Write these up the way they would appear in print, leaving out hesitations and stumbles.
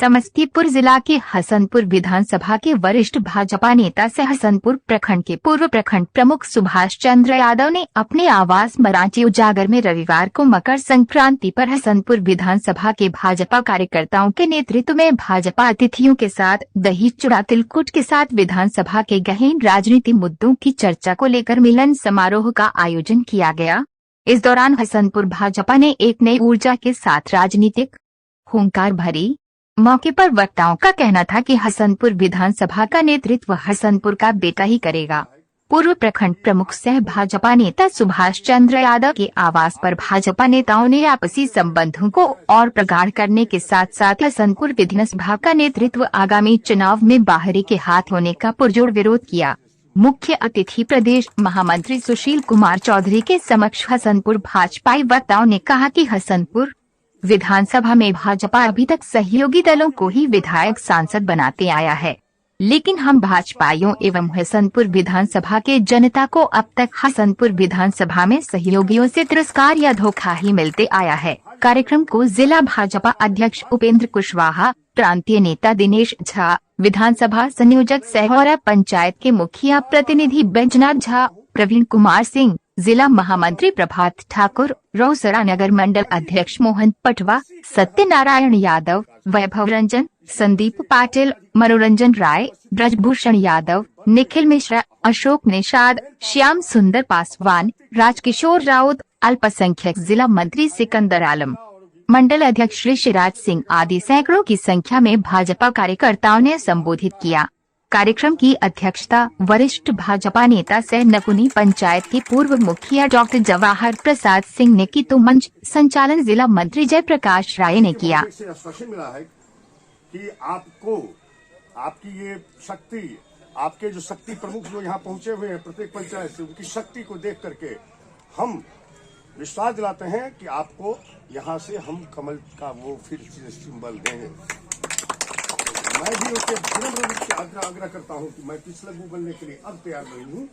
समस्तीपुर जिला के हसनपुर विधानसभा के वरिष्ठ भाजपा नेता से हसनपुर प्रखंड के पूर्व प्रखंड प्रमुख सुभाष चंद्र यादव ने अपने आवास मरांची उजागर में रविवार को मकर संक्रांति पर हसनपुर विधानसभा के भाजपा कार्यकर्ताओं के नेतृत्व में भाजपा अतिथियों के साथ दही चूड़ा तिलकुट के साथ विधानसभा के गहन राजनीतिक मुद्दों की चर्चा को लेकर मिलन समारोह का आयोजन किया गया। इस दौरान हसनपुर भाजपा ने एक नई ऊर्जा के साथ राजनीतिक हुंकार भरी। मौके पर वक्ताओं का कहना था कि हसनपुर विधानसभा का नेतृत्व हसनपुर का बेटा ही करेगा। पूर्व प्रखंड प्रमुख सह भाजपा नेता सुभाष चंद्र यादव के आवास पर भाजपा नेताओं ने आपसी संबंधों को और प्रगाढ़ करने के साथ साथ हसनपुर विधानसभा का नेतृत्व आगामी चुनाव में बाहरी के हाथ होने का पुरजोर विरोध किया। मुख्य अतिथि प्रदेश महामंत्री सुशील कुमार चौधरी के समक्ष हसनपुर भाजपाई वक्ताओं ने कहा कि हसनपुर विधानसभा में भाजपा अभी तक सहयोगी दलों को ही विधायक सांसद बनाते आया है, लेकिन हम भाजपाइयों एवं हसनपुर विधानसभा के जनता को अब तक हसनपुर विधानसभा में सहयोगियों से तिरस्कार या धोखा ही मिलते आया है। कार्यक्रम को जिला भाजपा अध्यक्ष उपेंद्र कुशवाहा, प्रांतीय नेता दिनेश झा, विधानसभा संयोजक सहौरा पंचायत के मुखिया प्रतिनिधि बैजनाथ झा, प्रवीण कुमार सिंह, जिला महामंत्री प्रभात ठाकुर, रोसड़ा नगर मंडल अध्यक्ष मोहन पटवा, सत्यनारायण यादव, वैभव रंजन, संदीप पाटिल, मनोरंजन राय, ब्रजभूषण यादव, निखिल मिश्रा, अशोक निषाद, श्याम सुंदर पासवान, राजकिशोर राउत, अल्पसंख्यक जिला मंत्री सिकंदर आलम, मंडल अध्यक्ष ऋषिराज सिंह आदि सैकड़ों की संख्या में भाजपा कार्यकर्ताओं ने संबोधित किया। कार्यक्रम की अध्यक्षता वरिष्ठ भाजपा नेता सह नकुनी पंचायत के पूर्व मुखिया डॉक्टर जवाहर प्रसाद सिंह ने की, तो मंच संचालन जिला मंत्री जयप्रकाश राय ने किया। आश्वासन मिला है कि आपको आपकी ये शक्ति, आपके जो शक्ति प्रमुख जो यहाँ पहुँचे हुए हैं प्रत्येक पंचायत से, उनकी शक्ति को देख करके हम विश्वास दिलाते हैं कि आपको यहाँ से हम कमल का वो फिर सिंबल देंगे। मैं भी उसके विनम्र रूप से आग्रह करता हूं कि मैं पिछलग्गू बनने के लिए अब तैयार नहीं हूं,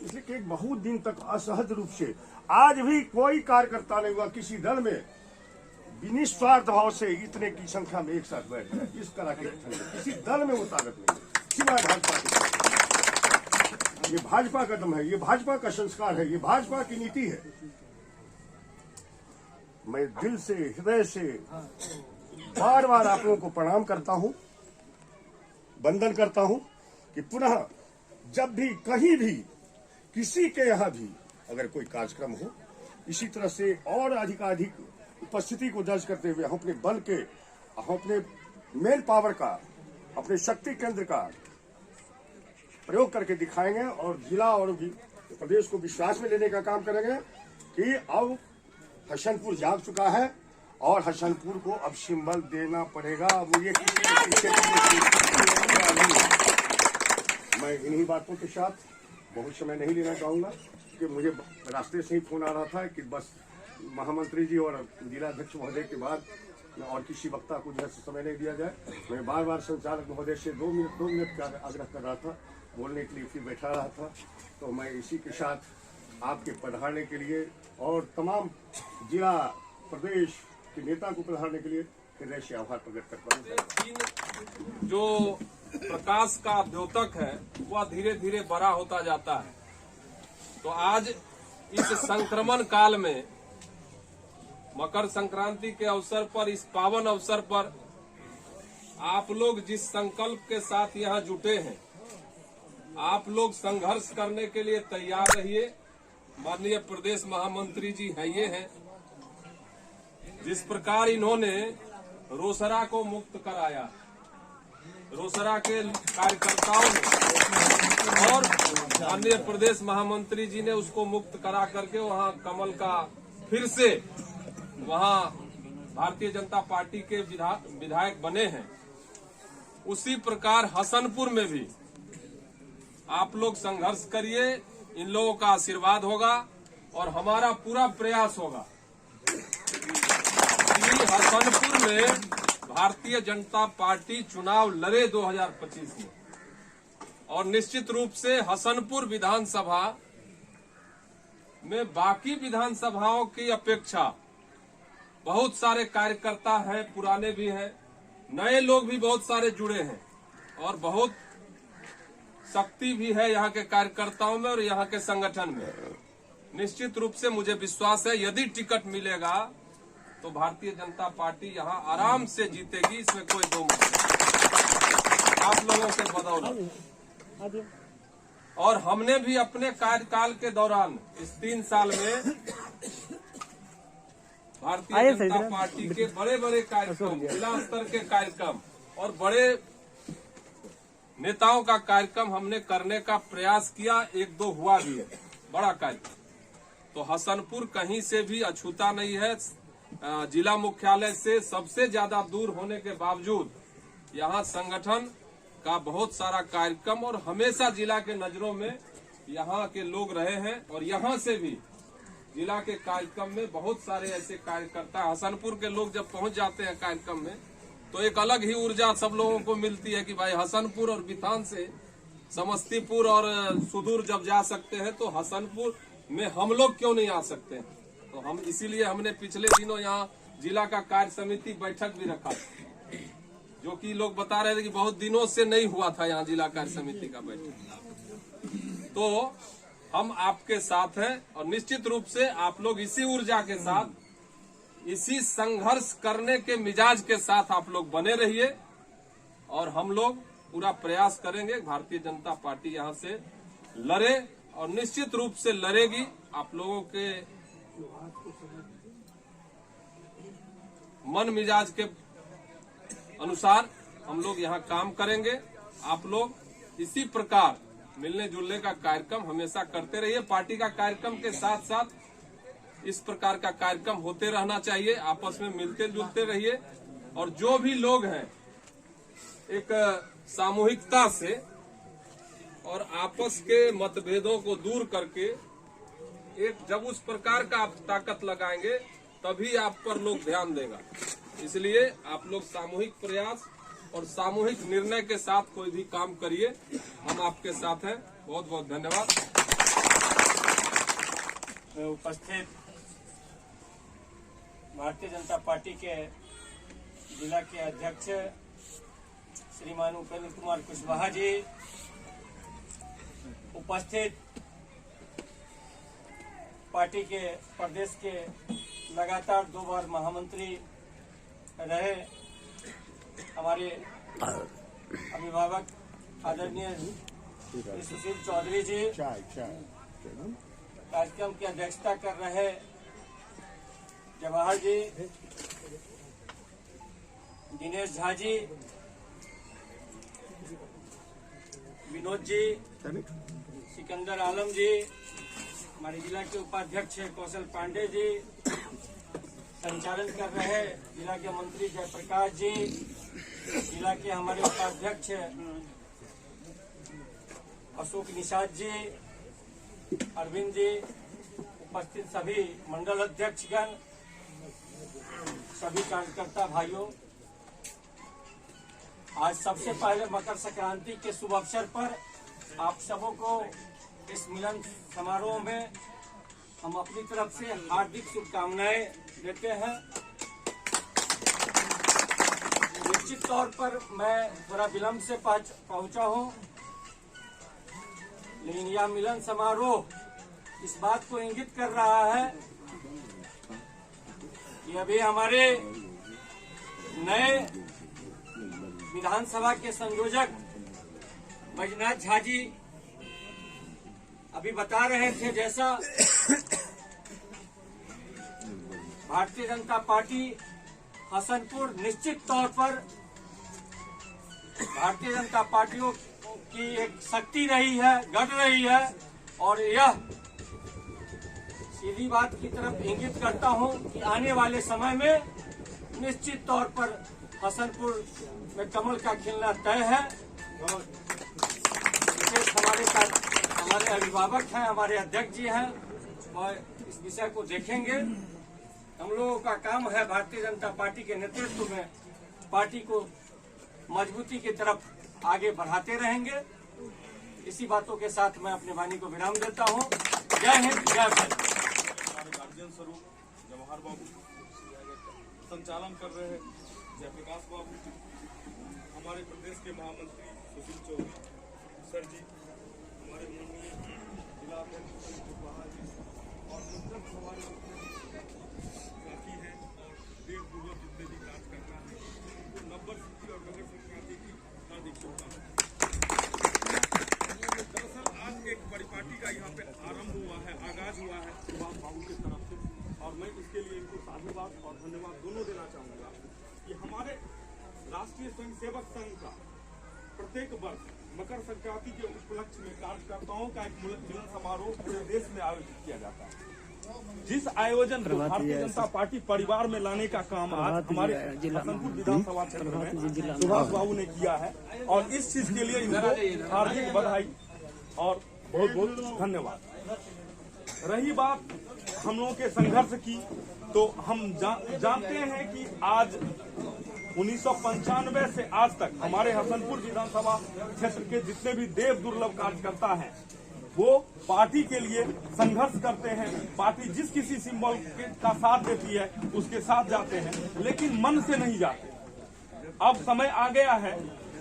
इसलिए कि बहुत दिन तक असहज रूप से आज भी कोई कार्यकर्ता नहीं हुआ किसी दल में निस्वार्थ भाव से इतने की संख्या में एक साथ बैठ रहे। इस तरह के किसी दल में वो ताकत नहीं है सिवाय भाजपा के। ये भाजपा का दम है, ये भाजपा का संस्कार है, ये भाजपा की नीति है। मैं दिल से हृदय से बार बार आप लोगों को प्रणाम करता हूं, वंदन करता हूं कि पुनः जब भी कहीं भी किसी के यहाँ भी अगर कोई कार्यक्रम हो, इसी तरह से और अधिकाधिक उपस्थिति को दर्ज करते हुए हम अपने बल के, हम अपने मेन पावर का, अपने शक्ति केंद्र का प्रयोग करके दिखाएंगे और जिला और प्रदेश को विश्वास में लेने का काम करेंगे कि अब हसनपुर जाग चुका है और हसनपुर को अब सिंबल देना पड़ेगा। वो ये मैं इन्हीं बातों के साथ बहुत समय नहीं लेना चाहूंगा कि मुझे रास्ते से ही फोन आ रहा था कि बस महामंत्री जी और जिलाध्यक्ष महोदय के बाद और किसी वक्ता को जो समय नहीं दिया जाए। मैं बार बार संचालक महोदय से 2 मिनट का आग्रह कर रहा था, बोलने के लिए फिर बैठा रहा था। तो मैं इसी के साथ आपके पधारने के लिए और तमाम जिला प्रदेश के नेता को पधारने के लिए हृदय से आभार प्रकट करता हूँ। जो प्रकाश का द्योतक है वह धीरे धीरे बड़ा होता जाता है। तो आज इस संक्रमण काल में मकर संक्रांति के अवसर पर, इस पावन अवसर पर आप लोग जिस संकल्प के साथ यहाँ जुटे हैं, आप लोग संघर्ष करने के लिए तैयार रहिए। माननीय प्रदेश महामंत्री जी है ये हैं, जिस प्रकार इन्होंने रोसड़ा को मुक्त कराया, रोसड़ा के कार्यकर्ताओं ने, और माननीय प्रदेश महामंत्री जी ने उसको मुक्त करा करके वहां कमल का फिर से वहां भारतीय जनता पार्टी के विधायक बने हैं। उसी प्रकार हसनपुर में भी आप लोग संघर्ष करिए, इन लोगों का आशीर्वाद होगा और हमारा पूरा प्रयास होगा कि हसनपुर में भारतीय जनता पार्टी चुनाव लड़े 2025 में, और निश्चित रूप से हसनपुर विधानसभा में बाकी विधानसभाओं की अपेक्षा बहुत सारे कार्यकर्ता हैं, पुराने भी हैं, नए लोग भी बहुत सारे जुड़े हैं और बहुत शक्ति भी है यहाँ के कार्यकर्ताओं में और यहाँ के संगठन में। निश्चित रूप से मुझे विश्वास है यदि टिकट मिलेगा तो भारतीय जनता पार्टी यहाँ आराम से जीतेगी, इसमें कोई दो मत नहीं। आप लोगों के बदौलत। और हमने भी अपने कार्यकाल के दौरान इस 3 साल में भारतीय जनता पार्टी के बड़े बड़े कार्यक्रम, जिला स्तर के कार्यक्रम और बड़े नेताओं का कार्यक्रम हमने करने का प्रयास किया। 1-2 हुआ भी है बड़ा कार्यक्रम। तो हसनपुर कहीं से भी अछूता नहीं है। जिला मुख्यालय से सबसे ज्यादा दूर होने के बावजूद यहाँ संगठन का बहुत सारा कार्यक्रम और हमेशा जिला के नजरों में यहाँ के लोग रहे हैं। और यहाँ से भी जिला के कार्यक्रम में बहुत सारे ऐसे कार्यकर्ता, हसनपुर के लोग जब पहुंच जाते हैं कार्यक्रम में तो एक अलग ही ऊर्जा सब लोगों को मिलती है कि भाई हसनपुर और बिथान से समस्तीपुर और सुदूर जब जा सकते हैं तो हसनपुर में हम लोग क्यों नहीं आ सकते। तो हम इसीलिए हमने पिछले दिनों यहाँ जिला का कार्य समिति बैठक भी रखा, जो कि लोग बता रहे थे कि बहुत दिनों से नहीं हुआ था यहाँ जिला कार्य समिति का बैठक। तो हम आपके साथ हैं और निश्चित रूप से आप लोग इसी ऊर्जा के साथ, इसी संघर्ष करने के मिजाज के साथ आप लोग बने रहिए और हम लोग पूरा प्रयास करेंगे भारतीय जनता पार्टी यहाँ से लड़े और निश्चित रूप से लड़ेगी। आप लोगों के मन मिजाज के अनुसार हम लोग यहाँ काम करेंगे। आप लोग इसी प्रकार मिलने जुलने का कार्यक्रम हमेशा करते रहिए। पार्टी का कार्यक्रम के साथ साथ इस प्रकार का कार्यक्रम होते रहना चाहिए। आपस में मिलते जुलते रहिए और जो भी लोग हैं एक सामूहिकता से और आपस के मतभेदों को दूर करके एक जब उस प्रकार का आप ताकत लगाएंगे तभी आप पर लोग ध्यान देगा। इसलिए आप लोग सामूहिक प्रयास और सामूहिक निर्णय के साथ कोई भी काम करिए। हम आपके साथ हैं। बहुत बहुत धन्यवाद। उपस्थित भारतीय जनता पार्टी के जिला के अध्यक्ष श्रीमान उपेंद्र कुमार कुशवाहा जी, उपस्थित पार्टी के प्रदेश के लगातार 2 बार महामंत्री रहे हमारे अभिभावक आदरणीय सुशील चौधरी जी, कार्यक्रम की अध्यक्षता कर रहे जवाहर जी, दिनेश झा जी, विनोद जी, सिकंदर आलम जी, हमारे जिला के उपाध्यक्ष कौशल पांडे जी, संचालन कर रहे जिला के मंत्री जयप्रकाश जी, जिला के हमारे उपाध्यक्ष अशोक निषाद जी, अरविंद जी, उपस्थित सभी मंडल अध्यक्षगण, सभी कार्यकर्ता भाइयों, आज सबसे पहले मकर संक्रांति के शुभ अवसर पर आप सबों को इस मिलन समारोह में हम अपनी तरफ से हार्दिक शुभकामनाएं देते हैं। निश्चित तौर पर मैं थोड़ा विलंब से पहुंचा हूं, लेकिन यह मिलन समारोह इस बात को इंगित कर रहा है कि अभी हमारे नए विधानसभा के संयोजक बैजनाथ झा जी अभी बता रहे थे, जैसा भारतीय जनता पार्टी हसनपुर निश्चित तौर पर भारतीय जनता पार्टियों की एक शक्ति रही है, गढ़ रही है और यह सीधी बात की तरफ इंगित करता हूं कि आने वाले समय में निश्चित तौर पर हसनपुर में कमल का खिलना तय है। विशेष हमारे अभिभावक हैं, हमारे अध्यक्ष जी हैं और इस विषय को देखेंगे। हम लोगों का काम है भारतीय जनता पार्टी के नेतृत्व में पार्टी को मजबूती की तरफ आगे बढ़ाते रहेंगे। इसी बातों के साथ मैं अपने वाणी को विराम देता हूं। जय हिंद, जय भारत। गार्जियन स्वरूप जवाहर बाबू संचालन कर रहे हैं जयप्रकाश बाबू, हमारे प्रदेश के महामंत्री सुशील चौधरी सर जी, हमारे माननीय जिला अध्यक्ष जी और मतलब हमारे साथी हैं और देशपूर्वक जितने भी कार्य करना है उनको नंबर सिद्धि और मकर संक्रांति की हार्दिक शुभकामनाएं। दरअसल आज एक परिपाटी का यहाँ पे आरंभ हुआ है, आगाज हुआ है सुभाष बाबू की तरफ से, और मैं इसके लिए इनको साधुवाद और धन्यवाद दोनों देना चाहूँगा कि हमारे राष्ट्रीय स्वयंसेवक संघ का प्रत्येक वर्ष मकर संक्रांति के उपलक्ष्य में कार्यकर्ताओं का एक मिलन समारोह पूरे देश में आयोजित किया जाता है। जिस आयोजन को भारतीय जनता पार्टी परिवार में लाने का काम आज हमारे हसनपुर विधानसभा क्षेत्र में सुभाष बाबू ने किया है, और इस चीज के लिए इनको हार्दिक बधाई और बहुत बहुत धन्यवाद। रही बात हम लोगों के संघर्ष की, तो हम जानते हैं कि आज 1995 से आज तक हमारे हसनपुर विधानसभा क्षेत्र के जितने भी देव दुर्लभ कार्यकर्ता हैं वो पार्टी के लिए संघर्ष करते हैं। पार्टी जिस किसी सिंबल का साथ देती है उसके साथ जाते हैं, लेकिन मन से नहीं जाते। अब समय आ गया है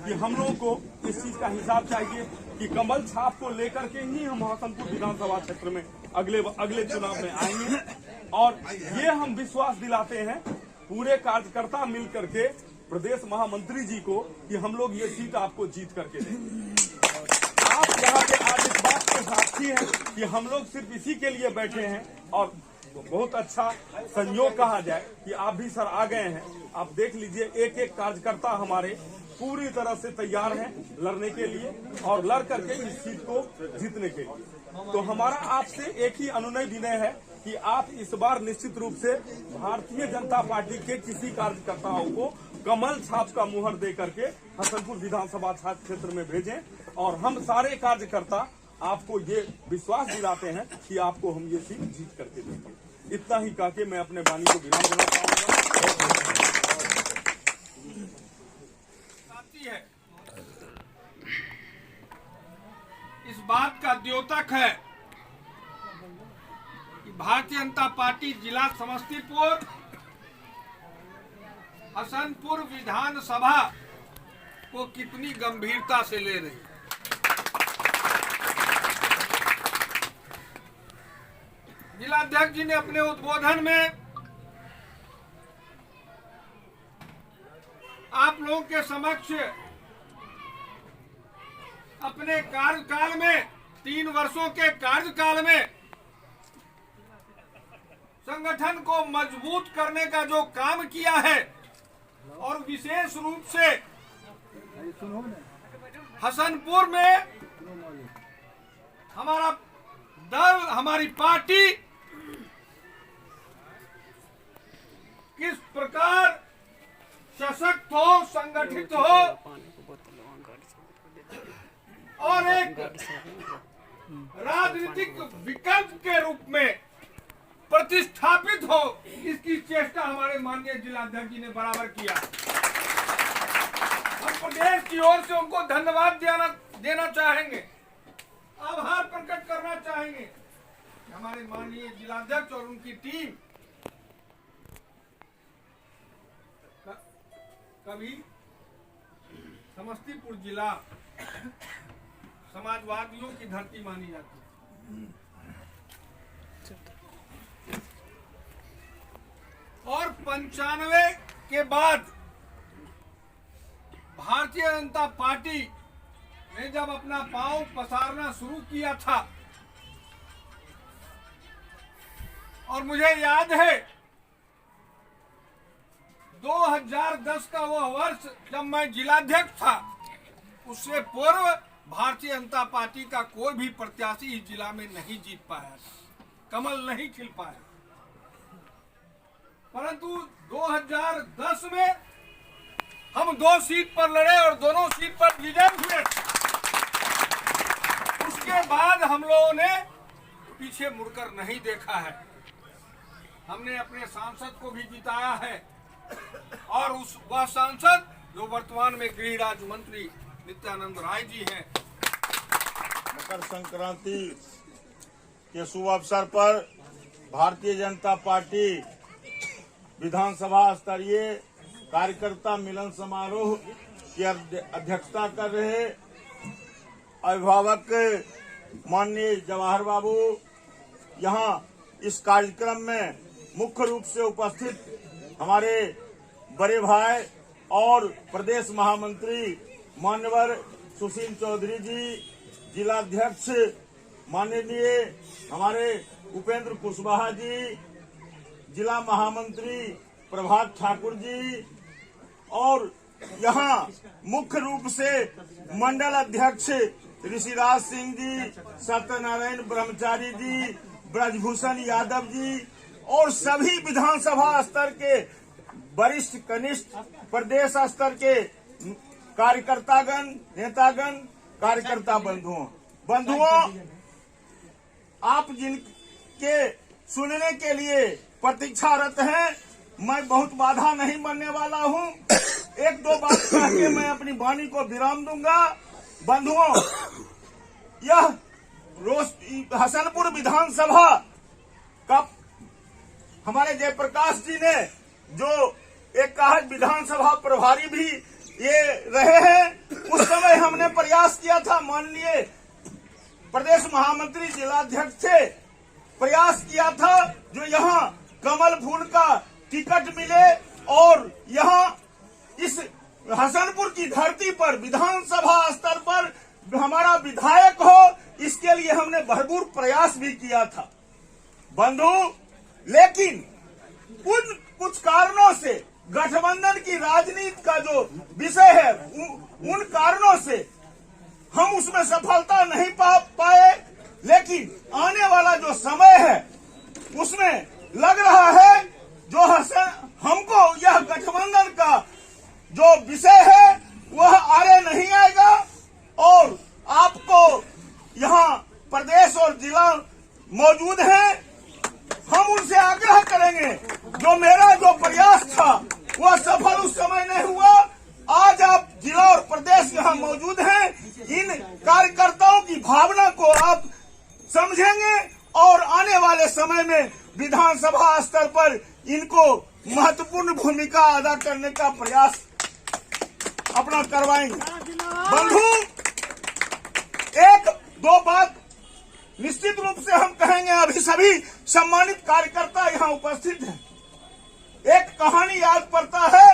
कि हम लोगों को इस चीज का हिसाब चाहिए कि कमल छाप को लेकर के ही हम हसनपुर विधानसभा क्षेत्र में अगले चुनाव में आएंगे, और ये हम विश्वास दिलाते हैं पूरे कार्यकर्ता मिल करके प्रदेश महामंत्री जी को कि हम लोग ये सीट आपको जीत करके देंगे। आप यहाँ पे आज इस बात के साक्षी हैं कि हम लोग सिर्फ इसी के लिए बैठे हैं, और बहुत अच्छा संयोग कहा जाए कि आप भी सर आ गए हैं। आप देख लीजिए एक एक कार्यकर्ता हमारे पूरी तरह से तैयार हैं लड़ने के लिए और लड़ करके इस सीट को जीतने के लिए। तो हमारा आपसे एक ही अनुनय विनय है कि आप इस बार निश्चित रूप से भारतीय जनता पार्टी के किसी कार्यकर्ताओं को कमल छाप का मुहर दे करके हसनपुर विधानसभा क्षेत्र में भेजें, और हम सारे कार्यकर्ता आपको ये विश्वास दिलाते हैं कि आपको हम ये सीट जीत करके देंगे। इतना ही कह के मैं अपने वाणी को विराम देना चाहूंगा। इस बात का द्योतक है कि भारतीय जनता पार्टी जिला समस्तीपुर हसनपुर विधानसभा को कितनी गंभीरता से ले रही है। जिलाध्यक्ष जी ने अपने उद्बोधन में आप लोगों के समक्ष अपने कार्यकाल में 3 वर्षों के कार्यकाल में संगठन को मजबूत करने का जो काम किया है, और विशेष रूप से हसनपुर में हमारा दल, हमारी पार्टी किस प्रकार सशक्त हो, संगठित हो और एक राजनीतिक विकल्प के रूप में प्रतिष्ठापित हो, इसकी चेष्टा हमारे माननीय जिलाध्यक्ष जी ने बराबर किया। हम प्रदेश की ओर से उनको धन्यवाद देना चाहेंगे, आभार प्रकट करना चाहेंगे। हमारे माननीय जिलाध्यक्ष और उनकी टीम कभी समस्तीपुर जिला समाजवादियों की धरती मानी जाती है, और 95 के बाद भारतीय जनता पार्टी ने जब अपना पांव पसारना शुरू किया था, और मुझे याद है 2010 का वो वर्ष जब मैं जिलाध्यक्ष था, उससे पूर्व भारतीय जनता पार्टी का कोई भी प्रत्याशी इस जिला में नहीं जीत पाया था, कमल नहीं खिल पाया। परंतु 2010 में हम 2 सीट पर लड़े और दोनों सीट पर विजय हुए। उसके बाद हम लोगों ने पीछे मुड़कर नहीं देखा है। हमने अपने सांसद को भी जिताया है, और वह सांसद जो वर्तमान में गृह राज्य मंत्री नित्यानंद राय जी हैं। मकर संक्रांति के शुभ अवसर पर भारतीय जनता पार्टी विधानसभा स्तरीय कार्यकर्ता मिलन समारोह की अध्यक्षता कर रहे अभिभावक माननीय जवाहर बाबू, यहाँ इस कार्यक्रम में मुख्य रूप से उपस्थित हमारे बड़े भाई और प्रदेश महामंत्री मान्यवर सुशील चौधरी जी, जिलाध्यक्ष माननीय हमारे उपेंद्र कुशवाहा जी, जिला महामंत्री प्रभात ठाकुर जी, और यहाँ मुख्य रूप से मंडल अध्यक्ष ऋषिराज सिंह जी, सत्यनारायण ब्रह्मचारी जी, ब्रजभूषण यादव जी और सभी विधानसभा स्तर के वरिष्ठ कनिष्ठ प्रदेश स्तर के कार्यकर्तागण, नेतागण, कार्यकर्ता बंधुओं, आप जिनके सुनने के लिए प्रतीक्षारत हैं, मैं बहुत बाधा नहीं बनने वाला हूं। एक दो बात कह के मैं अपनी वाणी को विराम दूंगा। बंधुओं, यह हसनपुर विधानसभा का हमारे जयप्रकाश जी ने जो एक कहा विधानसभा प्रभारी भी ये रहे हैं, उस समय हमने प्रयास किया था, माननीय प्रदेश महामंत्री जिलाध्यक्ष से प्रयास किया था, जो यहाँ कमल फूल का टिकट मिले और यहाँ इस हसनपुर की धरती पर विधानसभा स्तर पर हमारा विधायक हो, इसके लिए हमने भरपूर प्रयास भी किया था बंधु। लेकिन कुछ कारणों से गठबंधन की राजनीति का जो विषय है, उन कारणों से हम उसमें सफलता नहीं पा पाए। लेकिन आने वाला जो समय है उसमें लग रहा है जो हमको यह गठबंधन का जो विषय है वह आगे नहीं आएगा और आपको यहाँ प्रदेश और जिला मौजूद है, हम उनसे आग्रह करेंगे, जो मेरा जो प्रयास था वह सफल उस समय नहीं हुआ। आज आप जिला और प्रदेश यहाँ मौजूद हैं, इन कार्यकर्ताओं की भावना को आप समझेंगे और आने वाले समय में विधानसभा स्तर पर इनको महत्वपूर्ण भूमिका अदा करने का प्रयास अपना करवाएंगे। बंधु, एक दो बात निश्चित रूप से हम कहेंगे, अभी सभी सम्मानित कार्यकर्ता यहाँ उपस्थित हैं। एक कहानी याद पड़ता है